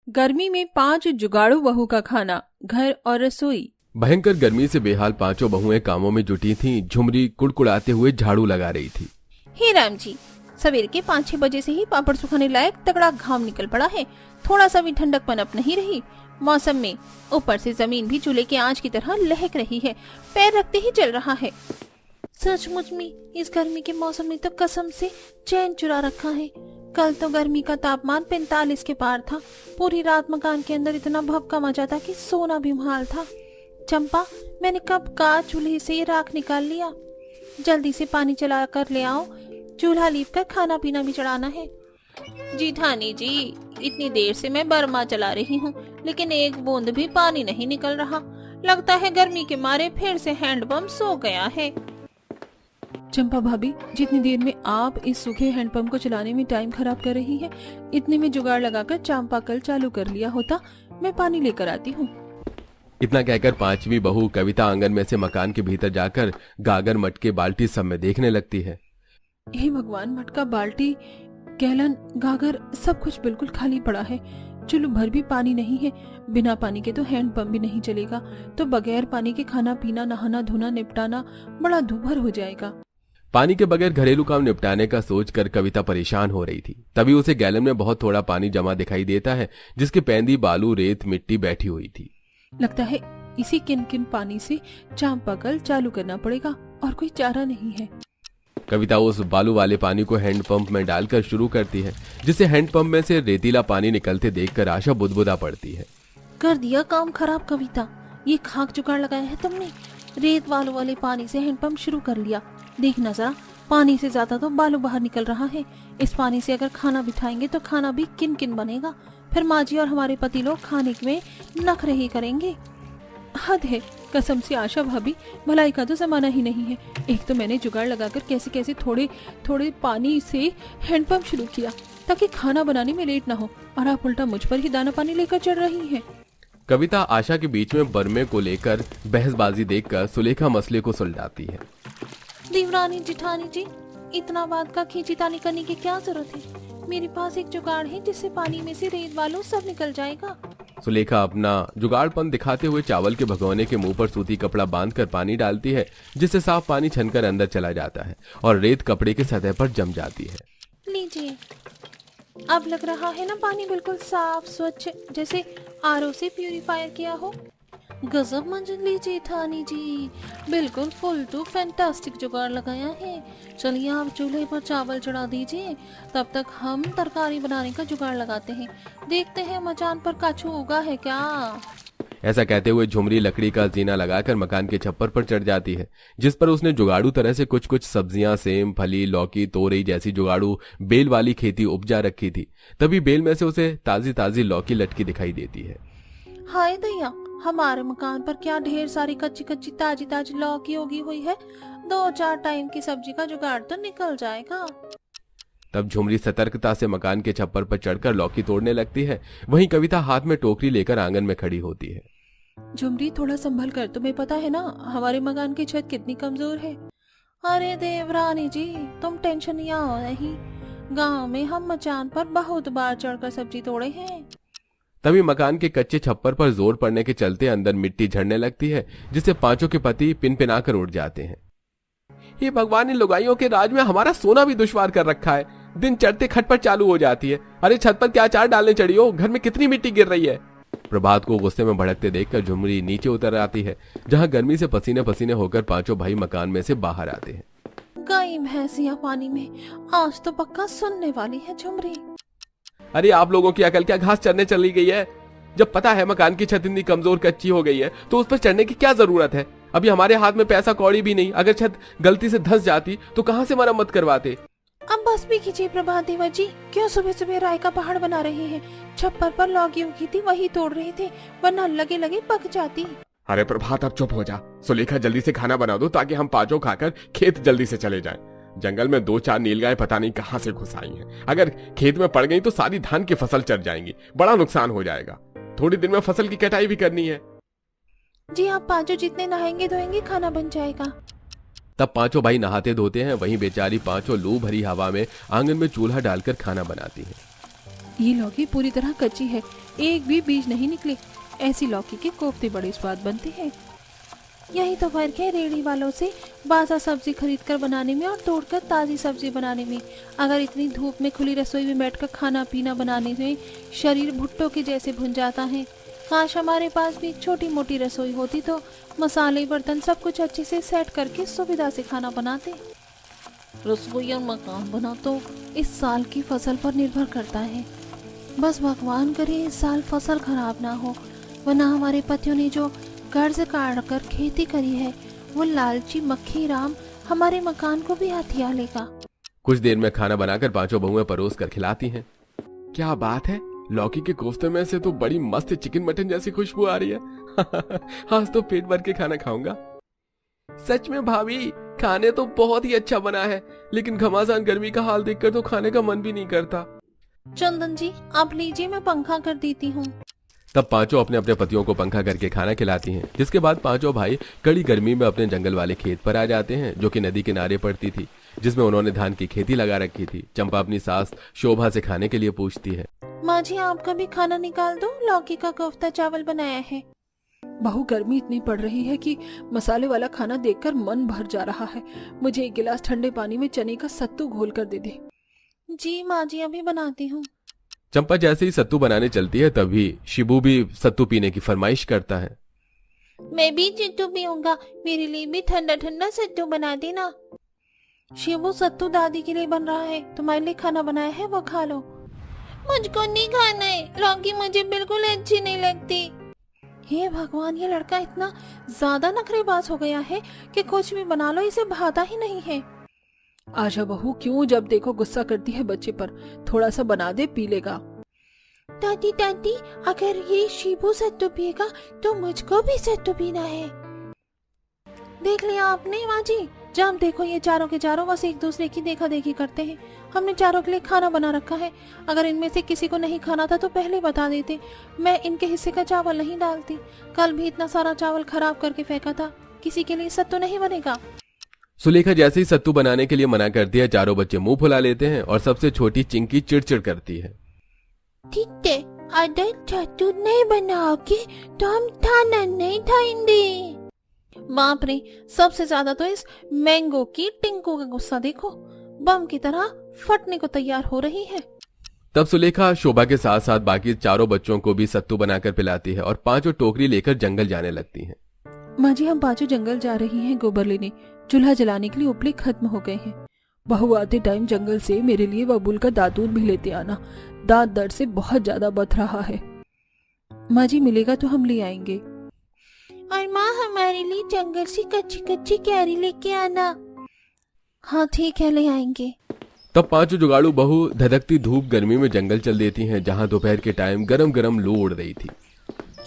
गर्मी में 5 जुगाड़ू बहू का खाना, घर और रसोई। भयंकर गर्मी से बेहाल पांचों बहुएं कामों में जुटी थीं। झुमरी कुड़कुड़ाते हुए झाड़ू लगा रही थी। हे राम जी, सवेर के 5-6 बजे से ही पापड़ सुखाने लायक तगड़ा घाम निकल पड़ा है। थोड़ा सा भी ठंडक पनप नहीं रही मौसम में। ऊपर से जमीन भी चूल्हे के आंच की तरह लहक रही है, पैर रखते ही जल रहा है। सचमुच में इस गर्मी के मौसम ने तो कसम से चैन चुरा रखा है। कल तो गर्मी का तापमान 45 के पार था। पूरी रात मकान के अंदर इतना भभका मचा था कि सोना भी मुहाल था। चंपा, मैंने कब का चूल्हे से ये राख निकाल लिया। जल्दी से पानी चला कर ले आओ, चूल्हा लीप कर खाना पीना भी चढ़ाना है। जी ठानी जी, इतनी देर से मैं बर्मा चला रही हूँ, लेकिन एक बूंद भी पानी नहीं निकल रहा। लगता है गर्मी के मारे फिर से हैंडपंप सो गया है। चंपा भाभी, जितनी देर में आप इस सूखे हैंडपंप को चलाने में टाइम खराब कर रही हैं, इतने में जुगाड़ लगाकर चंपा कल चालू कर लिया होता। मैं पानी लेकर आती हूँ। इतना कहकर पांचवी बहू कविता आंगन में से मकान के भीतर जाकर गागर मटके बाल्टी सब में देखने लगती है। हे भगवान, मटका, बाल्टी, गैलन, गागर सब कुछ बिल्कुल खाली पड़ा है। चुल्लू भर भी पानी नहीं है। बिना पानी के तो हैंडपंप भी नहीं चलेगा, तो बगैर पानी के खाना पीना, नहाना धोना निपटाना बड़ा दूभर हो जाएगा। पानी के बगैर घरेलू काम निपटाने का सोचकर कविता परेशान हो रही थी। तभी उसे गैलन में बहुत थोड़ा पानी जमा दिखाई देता है, जिसके पैंदी बालू रेत मिट्टी बैठी हुई थी। लगता है इसी किन पानी से चांपा कल चालू करना पड़ेगा, और कोई चारा नहीं है। कविता उस बालू वाले पानी को हैंडपंप में डालकर शुरू करती है, जिसे हैंडपंप में से रेतीला पानी निकलते देखकर आशा बुदबुदा पड़ती है। कर दिया काम खराब कविता, ये खाक जुगाड़ लगाया है तुमने। रेत बालू वाले पानी से हैंडपंप शुरू कर लिया। देखना जरा, पानी से ज्यादा तो बालू बाहर निकल रहा है। इस पानी से अगर खाना बिठाएंगे तो खाना भी किन बनेगा। फिर माँ जी और हमारे पति लोग खाने में नखरे ही करेंगे। हद है कसम से आशा भाभी, भलाई का तो जमाना ही नहीं है। एक तो मैंने जुगाड़ लगाकर कैसे कैसे थोड़े थोड़े पानी से हैंडपंप शुरू किया ताकि खाना बनाने में लेट ना हो, और आप उल्टा मुझ पर ही दाना पानी लेकर चढ़ रही हैं। कविता आशा के बीच में बर्मे को लेकर बहसबाजी देखकर सुलेखा मसले को सुलझाती है। देवरानी जिठानी जी, इतना बात का खींचीतानी करने की क्या जरूरत है। मेरे पास एक जुगाड़ है जिससे पानी में से रेत बालू सब निकल जाएगा। सुलेखा अपना जुगाड़पन दिखाते हुए चावल के भगोने के मुंह पर सूती कपड़ा बांधकर पानी डालती है, जिससे साफ पानी छनकर अंदर चला जाता है और रेत कपड़े की सतह पर जम जाती है। लीजिए, अब लग रहा है ना पानी बिल्कुल साफ स्वच्छ, जैसे आरओ से प्यूरिफायर किया हो। गजब मंजली जेठानी जी, बिल्कुल फुल टू फैंटास्टिक जुगाड़ लगाया है। चलिए आप चूल्हे पर चावल चढ़ा दीजिए, तब तक हम तरकारी बनाने का जुगाड़ लगाते हैं। देखते हैं मचान पर काछू उगा है क्या। ऐसा कहते हुए झुमरी लकड़ी का जीना लगाकर मकान के छप्पर पर चढ़ जाती है, जिस पर उसने जुगाड़ू तरह से कुछ कुछ सब्जियां, सेम, फली, लौकी, तोरई जैसी जुगाड़ू बेल वाली खेती उपजा रखी थी। तभी बेल में से उसे ताजी ताजी लौकी लटकी दिखाई देती है। हाय दैया, हमारे मकान पर क्या ढेर सारी कच्ची कच्ची ताजी ताजी लौकी उगी हुई है। 2-4 टाइम की सब्जी का जुगाड़ तो निकल जाएगा। तब झुमरी सतर्कता से मकान के छप्पर पर चढ़कर लौकी तोड़ने लगती है। वहीं कविता हाथ में टोकरी लेकर आंगन में खड़ी होती है। झुमरी, थोड़ा संभल कर, तुम्हें पता है ना हमारे मकान की छत कितनी कमजोर है। अरे देवरानी जी, तुम टेंशन नहीं हो रही। गांव में हम मचान पर बहुत बार चढ़कर सब्जी तोड़े हैं। तभी मकान के कच्चे छप्पर पर जोर पड़ने के चलते अंदर मिट्टी झड़ने लगती है, जिससे पांचों के पति पिनपिना कर उठ जाते हैं। ये भगवान, इन लुगाइयों के राज में हमारा सोना भी दुश्वार कर रखा है। दिन चढ़ते खटपट चालू हो जाती है। अरे छत पर क्या चार डालने चढ़ी हो, घर में कितनी मिट्टी गिर रही है। प्रभात को गुस्से में भड़कते देखकर झुमरी नीचे उतर आती है, जहां गर्मी से पसीने पसीने होकर पांचों भाई मकान में से बाहर आते हैं। गाय भैंसियां पानी में, आज तो पक्का सुनने वाली है झुमरी। अरे आप लोगों की अकल क्या घास चरने चली गई है। जब पता है मकान की छत इतनी कमजोर कच्ची हो गई है तो उस पर चढ़ने की क्या जरूरत है। अभी हमारे हाथ में पैसा कौड़ी भी नहीं। अगर छत गलती से धंस जाती तो कहां से मरम्मत करवाते। अब बस भी कीजिए प्रभात देवा जी, क्यों सुबह सुबह राय का पहाड़ बना रहे हैं। छप्पर पर लौकी उगी थी, वही तोड़ रहे थे, वरना लगे लगे पक जाती। अरे प्रभात, अब चुप हो जा। सुलेखा, जल्दी से खाना बना दो ताकि हम पांचों खाकर खेत जल्दी से चले जाएं। जंगल में 2-4 नीलगाय पता नहीं कहां से घुस आई हैं। अगर खेत में पड़ गई तो सारी धान की फसल चढ़ जाएंगी, बड़ा नुकसान हो जाएगा। थोड़ी दिन में फसल की कटाई भी करनी है। जी, आप पांचों जितने नहाएंगे धोएंगे खाना बन जाएगा। तब पांचों भाई नहाते धोते हैं। वहीं बेचारी पांचों लू भरी हवा में आंगन में चूल्हा डालकर खाना बनाती है। ये लौकी पूरी तरह कच्ची है, एक भी बीज नहीं निकले। ऐसी लौकी के कोफ्ते बड़े स्वाद बनते हैं। यही तो फर्क है रेहड़ी वालों से बासा सब्जी खरीदकर बनाने में और तोड़कर ताज़ी सब्जी बनाने में। अगर इतनी धूप में खुली रसोई में बैठकर खाना पीना बनाने में शरीर भुट्टो के जैसे भुन जाता है। काश हमारे पास भी छोटी मोटी रसोई होती तो मसाले बर्तन सब कुछ अच्छे से सेट करके सुविधा से खाना बनाते। रसोई और मकान बना तो इस साल की फसल पर निर्भर करता है। बस भगवान करे इस साल फसल खराब ना हो, वरना हमारे पतियों ने जो कर्ज काट कर खेती करी है वो लालची मक्खी राम हमारे मकान को भी हथिया लेगा। कुछ देर में खाना बनाकर पांचों बहुएं परोस कर खिलाती हैं। क्या बात है, लौकी के कोफ्ते में से तो बड़ी मस्त चिकन मटन जैसी खुशबू आ रही है। आज तो पेट भर के खाना खाऊंगा। सच में भाभी, खाने तो बहुत ही अच्छा बना है, लेकिन घमासान गर्मी का हाल देखकर तो खाने का मन भी नहीं करता। चंदन जी आप लीजिए, मैं पंखा कर देती हूँ। तब पांचों अपने अपने पतियों को पंखा करके खाना खिलाती हैं, जिसके बाद पांचों भाई कड़ी गर्मी में अपने जंगल वाले खेत पर आ जाते हैं, जो कि नदी किनारे पड़ती थी, जिसमें उन्होंने धान की खेती लगा रखी थी। चंपा अपनी सास शोभा से खाने के लिए पूछती है। माँ जी आपका भी खाना निकाल दो, लौकी का कोफ्ता चावल बनाया है। बहू गर्मी इतनी पड़ रही है कि मसाले वाला खाना देखकर मन भर जा रहा है। मुझे एक गिलास ठंडे पानी में चने का सत्तू घोल कर दे दे। जी माँ जी अभी बनाती हूँ। चंपा जैसे ही सत्तू बनाने चलती है तभी शिबू भी सत्तू पीने की फरमाइश करता है। मैं भी सत्तू पीऊंगा, मेरे लिए भी ठंडा ठंडा सत्तू बना देना। शिबू सत्तू दादी के लिए बन रहा है, तुम्हारे लिए खाना बनाया है वो खा लो। मुझको नहीं खाना है, लौकी मुझे बिल्कुल अच्छी नहीं लगती। हे भगवान, ये लड़का इतना ज्यादा नखरेबाज हो गया है कि कुछ भी बना लो इसे भाता ही नहीं है। आशा बहू क्यों जब देखो गुस्सा करती है बच्चे पर, थोड़ा सा बना दे पी लेगा। दादी दादी अगर ये शिबू सत्तू पिएगा तो मुझको भी सत्तू पीना है। देख लिया आपने माँ जी, जब देखो ये चारों के चारों बस एक दूसरे की देखा देखी करते हैं। हमने चारों के लिए खाना बना रखा है, अगर इनमें से किसी को नहीं खाना था तो पहले बता देते, मैं इनके हिस्से का चावल नहीं डालती। कल भी इतना सारा चावल खराब करके फेंका था, किसी के लिए सत्तू नहीं बनेगा। सुलेखा जैसे ही सत्तू बनाने के लिए मना करती है, चारों बच्चे मुंह फुला लेते हैं और सबसे छोटी चिंकी चिड़चिड़ करती है। ठीक है, अगर सत्तू नहीं बनाओगे तो हम खाना नहीं खाएंगे। बाप रे, सबसे ज्यादा तो इस मैंगो की टिंकू का गुस्सा देखो, बम की तरह फटने को तैयार हो रही है। तब सुलेखा शोभा के साथ साथ बाकी चारों बच्चों को भी सत्तू बनाकर पिलाती है और पांचों टोकरी लेकर जंगल जाने लगती हैं। माँ जी हम पांचों जंगल जा रही हैं गोबर लेने, चूल्हा जलाने के लिए उपले खत्म हो गए हैं। बहू आते टाइम जंगल से मेरे लिए बबूल का दातून भी लेते आना, दांत दर्द से बहुत ज्यादा बथ रहा है। माँ जी मिलेगा तो हम ले आएंगे। और माँ हमारे लिए जंगल से कच्ची कच्ची कैरी लेके आना। हाँ ठीक है, ले आएंगे। तब पांचों जुगाड़ू बहू धधकती धूप गर्मी में जंगल चल देती हैं, जहां दोपहर के टाइम गरम गरम लू उड़ रही थी।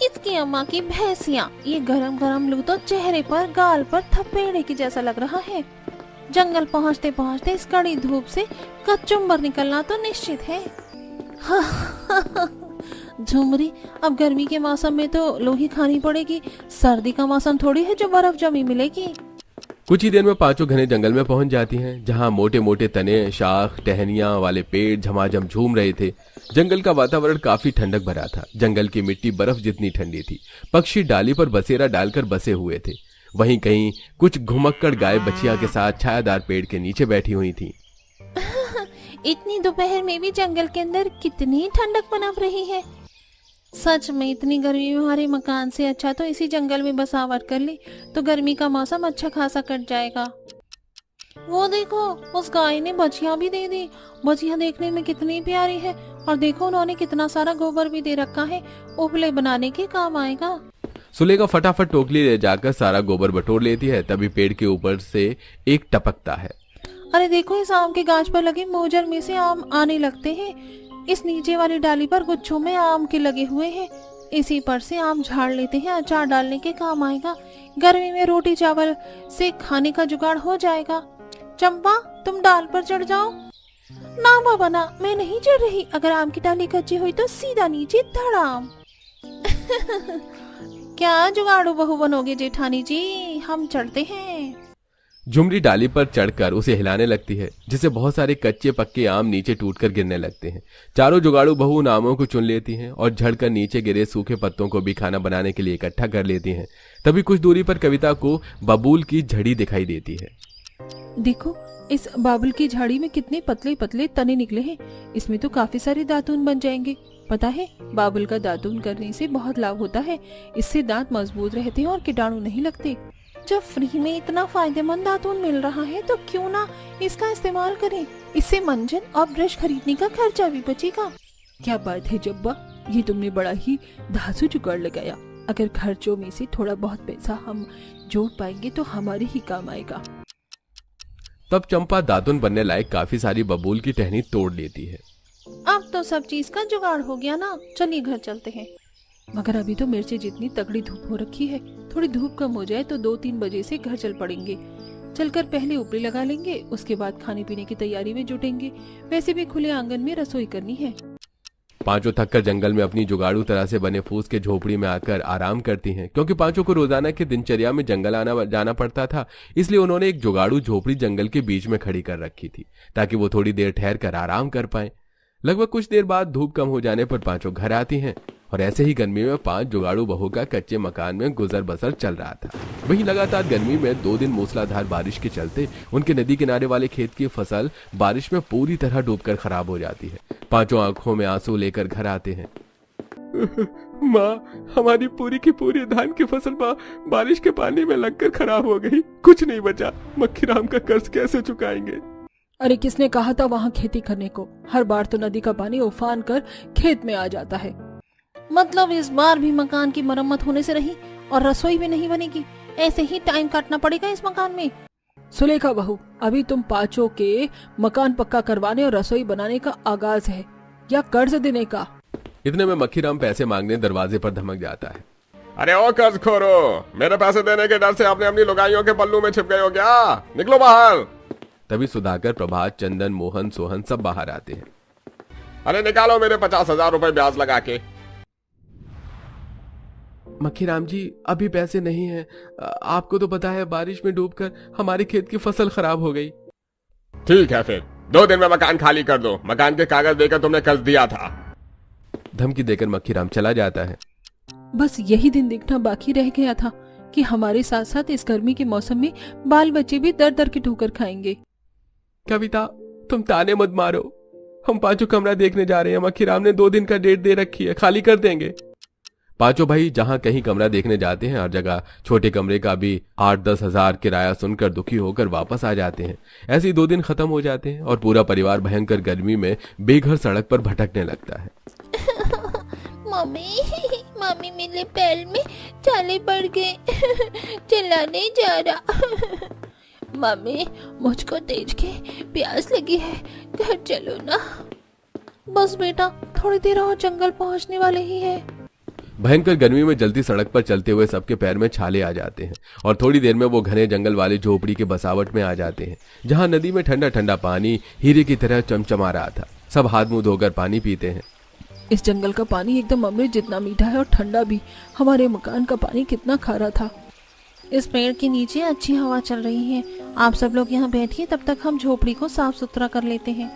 इसकी अम्मा की भैंसिया, ये गरम गरम लू तो चेहरे पर गाल पर थपेड़े की जैसा लग रहा है। जंगल पहुंचते पहुंचते इस कड़ी धूप से कचुम्बर निकलना तो निश्चित है। झुमरी, अब गर्मी के मौसम में तो लोही खानी पड़ेगी, सर्दी का मौसम थोड़ी है जो बर्फ जमी मिलेगी। कुछ ही देर में पांचों घने जंगल में पहुंच जाती हैं, जहां मोटे मोटे तने, शाख, टहनियां वाले पेड़ झमाझम झूम रहे थे। जंगल का वातावरण काफी ठंडक भरा था। जंगल की मिट्टी बर्फ जितनी ठंडी थी। पक्षी डाली पर बसेरा डालकर बसे हुए थे। वहीं कहीं कुछ घुमक्कड़ गाय बछिया के साथ छायादार पेड़ के नीचे बैठी हुई थी। इतनी दोपहर में भी जंगल के अंदर कितनी ठंडक पनप रही है। सच में इतनी गर्मी में हमारे मकान से अच्छा तो इसी जंगल में बसावट कर ली तो गर्मी का मौसम अच्छा खासा कट जाएगा। वो देखो, उस गाय ने बछिया भी दे दी। बछिया देखने में कितनी प्यारी है, और देखो उन्होंने कितना सारा गोबर भी दे रखा है, उपले बनाने के काम आएगा। सुलेखा फटाफट टोकरी ले जाकर सारा गोबर बटोर लेती है। तभी पेड़ के ऊपर से एक टपकता है। अरे देखो, इस आम के गाछ पर लगे मोजर में से आम आने लगते हैं। इस नीचे वाली डाली पर गुच्छों में आम के लगे हुए हैं। इसी पर से आम झाड़ लेते हैं, अचार डालने के काम आएगा। गर्मी में रोटी चावल से खाने का जुगाड़ हो जाएगा। चंपा, तुम डाल पर चढ़ जाओ। ना बाबा ना, मैं नहीं चढ़ रही। अगर आम की डाली कच्ची हुई तो सीधा नीचे धड़ाम। क्या जुगाड़ू बहू बनोगे जेठानी जी, हम चढ़ते हैं। झुमरी डाली पर चढ़कर उसे हिलाने लगती है, जिससे बहुत सारे कच्चे पक्के आम नीचे टूटकर गिरने लगते हैं। चारों जुगाड़ू बहू उन आमों को चुन लेती हैं और झड़कर नीचे गिरे सूखे पत्तों को भी खाना बनाने के लिए इकट्ठा कर लेती हैं। तभी कुछ दूरी पर कविता को बबूल की झड़ी दिखाई देती है। देखो, इस बाबुल की झाड़ी में कितने पतले पतले तने निकले हैं। इसमें तो काफी सारे दातून बन जाएंगे। पता है, बाबुल का दातून करने से बहुत लाभ होता है। इससे दांत मजबूत रहते हैं और कीटाणु नहीं लगते। जब फ्री में इतना फायदेमंद दातून मिल रहा है तो क्यों ना इसका इस्तेमाल करें। इससे मंजन और ब्रश खरीदने का खर्चा भी बचेगा। क्या बात है जब्बा, ये तुमने बड़ा ही धांसू जुगाड़ लगाया। अगर खर्चों में से थोड़ा बहुत पैसा हम जोड़ पाएंगे तो हमारे ही काम आएगा। तब चंपा दातुन बनने लायक काफी सारी बबूल की टहनी तोड़ लेती है। अब तो सब चीज का जुगाड़ हो गया ना, चलिए घर चलते हैं। मगर अभी तो मिर्ची जितनी तगड़ी धूप हो रखी है। थोड़ी धूप कम हो जाए तो 2-3 बजे से घर चल पड़ेंगे। चलकर पहले ऊपरी लगा लेंगे, उसके बाद खाने पीने की तैयारी में जुटेंगे। वैसे भी खुले आंगन में रसोई करनी है। पांचों थककर जंगल में अपनी जुगाड़ू तरह से बने फूस के झोपड़ी में आकर आराम करती हैं, क्योंकि पांचों को रोजाना की दिनचर्या में जंगल आना जाना पड़ता था। इसलिए उन्होंने एक जुगाड़ू झोपड़ी जंगल के बीच में खड़ी कर रखी थी, ताकि वो थोड़ी देर ठहर कर आराम कर पाए। लगभग कुछ देर बाद धूप कम हो जाने पर पांचों घर आती हैं और ऐसे ही गर्मी में 5 जुगाड़ू बहू का कच्चे मकान में गुजर बसर चल रहा था। वहीं लगातार गर्मी में 2 दिन मूसलाधार बारिश के चलते उनके नदी किनारे वाले खेत की फसल बारिश में पूरी तरह डूबकर खराब हो जाती है। पांचों आंखों में आंसू लेकर घर आते हैं। माँ, हमारी पूरी की पूरी धान की फसल बारिश के पानी में लगकर खराब हो गई। कुछ नहीं बचा। मक्खीराम का कर्ज कैसे चुकाएंगे? अरे किसने कहा था वहाँ खेती करने को? हर बार तो नदी का पानी उफान कर खेत में आ जाता है। मतलब इस बार भी मकान की मरम्मत होने से रही और रसोई भी नहीं बनेगी। ऐसे ही टाइम काटना पड़ेगा इस मकान में। सुलेखा बहू, अभी तुम पांचों के मकान पक्का करवाने और रसोई बनाने का आगाज है या कर्ज देने का? इतने में मक्खीराम पैसे मांगने दरवाजे पर धमक जाता है। अरे ओ कर्ज खोरो, मेरे पैसे देने के डर से आपने अपनी लुगाइयों के पल्लू में छिप गए हो क्या? निकलो बाहर। तभी सुधाकर, प्रभात, चंदन, मोहन, सोहन सब बाहर आते हैं। अरे निकालो मेरे 50,000 रुपए ब्याज लगा के। मक्खीराम जी, अभी पैसे नहीं हैं। आपको तो पता है बारिश में डूबकर हमारी खेत की फसल खराब हो गई। ठीक है, फिर 2 दिन में मकान खाली कर दो। मकान के कागज देकर तुमने कर्ज दिया था। धमकी देकर मक्खीराम चला जाता है। बस यही दिन देखना बाकी रह गया था कि हमारे साथ साथ इस गर्मी के मौसम में बाल बच्चे भी दर दर की ठोकर खाएंगे। कविता, तुम ताने मत मारो। हम पांचों कमरा देखने जा रहे हैं। मक्खीराम ने 2 दिन का डेट दे रखी है, खाली कर देंगे। पांचों भाई जहां कहीं कमरा देखने जाते हैं, हर जगह छोटे कमरे का भी 8-10 हजार किराया सुनकर दुखी होकर वापस आ जाते हैं। ऐसे ही 2 दिन खत्म हो जाते हैं और पूरा परिवार भयंकर गर्मी में बेघर सड़क पर भटकने लगता है। मम्मी मेरे पैर में छाले पड़ गए। चला नहीं जा रहा। मम्मी, मुझको तेज के प्यास लगी है, घर चलो ना। बस बेटा, थोड़ी देर और जंगल पहुंचने वाले ही है। भयंकर गर्मी में जल्दी सड़क पर चलते हुए सबके पैर में छाले आ जाते हैं और थोड़ी देर में वो घने जंगल वाले झोपड़ी के बसावट में आ जाते हैं, जहां नदी में ठंडा ठंडा पानी हीरे की तरह चमचमा रहा था। सब हाथ मुंह धोकर पानी पीते हैं। इस जंगल का पानी एकदम अमृत जितना मीठा है और ठंडा भी। हमारे मकान का पानी कितना खारा था। इस पेड़ के नीचे अच्छी हवा चल रही है। आप सब लोग यहाँ बैठिए, तब तक हम झोपड़ी को साफ सुथरा कर लेते हैं।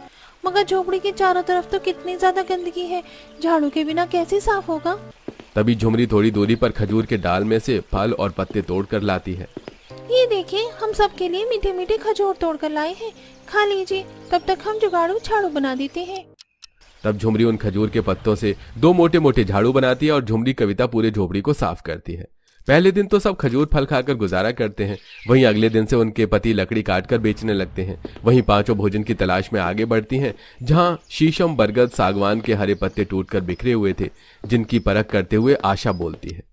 मगर झोपड़ी के चारों तरफ तो कितनी ज्यादा गंदगी है, झाड़ू के बिना कैसे साफ होगा? तभी झुमरी थोड़ी दूरी पर खजूर के डाल में से फल और पत्ते तोड़ कर लाती है। ये देखिए, हम सबके लिए मीठे मीठे खजूर तोड़ कर लाए हैं, खा लीजिए। तब तक हम जुगाड़ू झाड़ू बना देते हैं। तब झुमरी उन खजूर के पत्तों से 2 मोटे मोटे झाड़ू बनाती है और झुमरी कविता पूरे झोपड़ी को साफ करती है। पहले दिन तो सब खजूर फल खाकर गुजारा करते हैं। वहीं अगले दिन से उनके पति लकड़ी काटकर बेचने लगते हैं। वहीं पांचों भोजन की तलाश में आगे बढ़ती हैं, जहां शीशम, बरगद, सागवान के हरे पत्ते टूटकर बिखरे हुए थे, जिनकी परख करते हुए आशा बोलती है।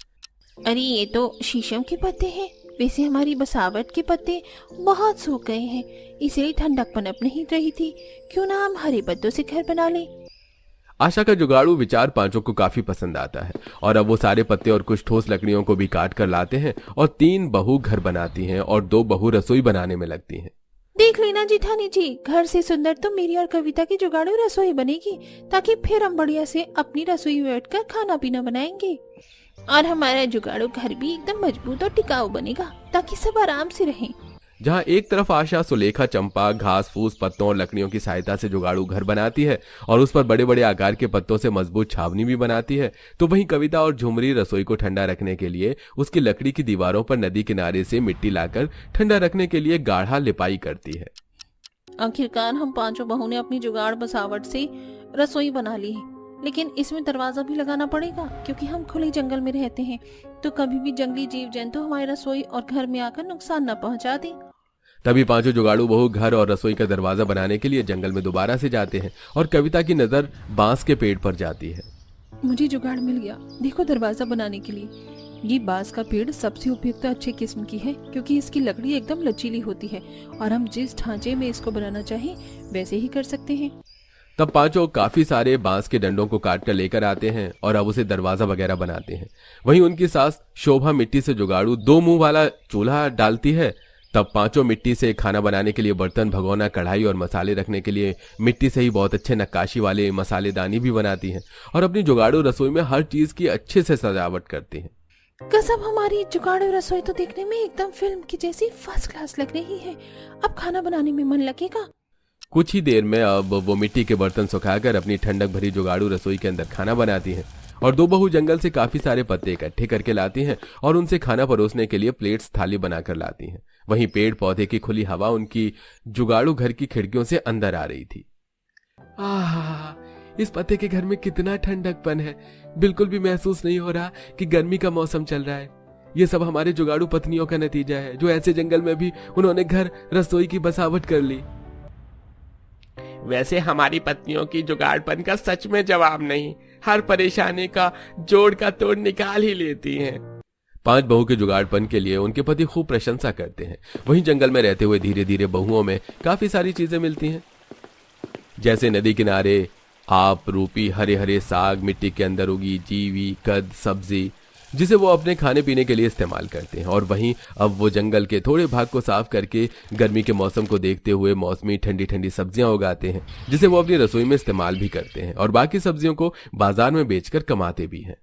अरे ये तो शीशम के पत्ते हैं। वैसे हमारी बसावट के पत्ते बहुत सूख गए हैं, इसलिए ठंडक पनप नहीं रही थी। क्यों ना हम हरे पत्तों से घर बना लें। आशा का जुगाड़ू विचार पांचों को काफी पसंद आता है और अब वो सारे पत्ते और कुछ ठोस लकड़ियों को भी काट कर लाते हैं और 3 बहू घर बनाती हैं और 2 बहू रसोई बनाने में लगती हैं। देख लेना जिठानी जी, घर से सुंदर तो मेरी और कविता की जुगाड़ू रसोई बनेगी, ताकि फिर हम बढ़िया से अपनी रसोई में बैठकर खाना पीना बनाएंगे। और हमारा जुगाड़ू घर भी एकदम मजबूत और टिकाऊ बनेगा, ताकि सब आराम से रहें। जहां एक तरफ आशा सुलेखा चंपा घास फूस पत्तों और लकड़ियों की सहायता से जुगाड़ू घर बनाती है और उस पर बड़े बड़े आकार के पत्तों से मजबूत छावनी भी बनाती है, तो वहीं कविता और झुमरी रसोई को ठंडा रखने के लिए उसकी लकड़ी की दीवारों पर नदी किनारे से मिट्टी लाकर ठंडा रखने के लिए गाढ़ा लिपाई करती है। आखिरकार हम पांचों बहू ने अपनी जुगाड़ बसावट से रसोई बना ली है, लेकिन इसमें दरवाजा भी लगाना पड़ेगा क्योंकि हम खुले जंगल में रहते हैं, तो कभी भी जंगली जीव जंतु हमारी रसोई और घर में आकर नुकसान न पहुंचा दे। तभी पांचों जुगाड़ू बहू घर और रसोई का दरवाजा बनाने के लिए जंगल में दोबारा से जाते हैं और कविता की नजर बांस के पेड़ पर जाती है। मुझे जुगाड़ मिल गया, देखो दरवाजा बनाने के लिए। ये बांस का पेड़ सबसे उपयुक्त अच्छे किस्म की है क्योंकि इसकी लकड़ी एकदम लचीली होती है और हम जिस ढांचे में इसको बनाना चाहें वैसे ही कर सकते हैं। तब पांचों काफी सारे बांस के डंडों को काट कर लेकर आते हैं और अब उसे दरवाजा वगैरह बनाते हैं। वहीं उनकी सास शोभा मिट्टी से जुगाड़ू 2 मुंह वाला चूल्हा डालती है। तब पांचों मिट्टी से खाना बनाने के लिए बर्तन भगोना कढ़ाई और मसाले रखने के लिए मिट्टी से ही बहुत अच्छे नक्काशी वाले मसालेदानी भी बनाती हैं और अपनी जुगाड़ू रसोई में हर चीज की अच्छे से सजावट करती हैं। कसम, हमारी जुगाड़ू रसोई तो देखने में एकदम फिल्म की जैसी फर्स्ट क्लास लग रही है। अब खाना बनाने में मन लगेगा। कुछ ही देर में अब वो मिट्टी के बर्तन सुखाकर अपनी ठंडक भरी जुगाड़ू रसोई के अंदर खाना बनाती हैं और 2 बहू जंगल से काफी सारे पत्ते इकट्ठे करके लाती हैं और उनसे खाना परोसने के लिए प्लेट्स थाली बनाकर लाती हैं। वहीं पेड़ पौधे की खुली हवा उनकी जुगाड़ू घर की खिड़कियों से अंदर आ रही थी। आहा, इस पत्ते के घर में कितना ठंडकपन है, बिल्कुल भी महसूस नहीं हो रहा कि गर्मी का मौसम चल रहा है। ये सब हमारे जुगाड़ू पत्नियों का नतीजा है जो ऐसे जंगल में भी उन्होंने घर रसोई की बसावट कर ली। वैसे हमारी पत्नियों की जुगाड़पन का सच में जवाब नहीं, हर परेशानी का जोड़ का तोड़ निकाल ही लेती हैं। 5 बहू के जुगाड़पन के लिए उनके पति खूब प्रशंसा करते हैं। वहीं जंगल में रहते हुए धीरे धीरे बहुओं में काफी सारी चीजें मिलती हैं, जैसे नदी किनारे आप रूपी हरे हरे साग, मिट्टी के अंदर उगी जीवी कद सब्जी, जिसे वो अपने खाने पीने के लिए इस्तेमाल करते हैं। और वहीं अब वो जंगल के थोड़े भाग को साफ करके गर्मी के मौसम को देखते हुए मौसमी ठंडी ठंडी सब्जियां उगाते हैं, जिसे वो अपनी रसोई में इस्तेमाल भी करते हैं और बाकी सब्जियों को बाजार में बेचकर कमाते भी हैं।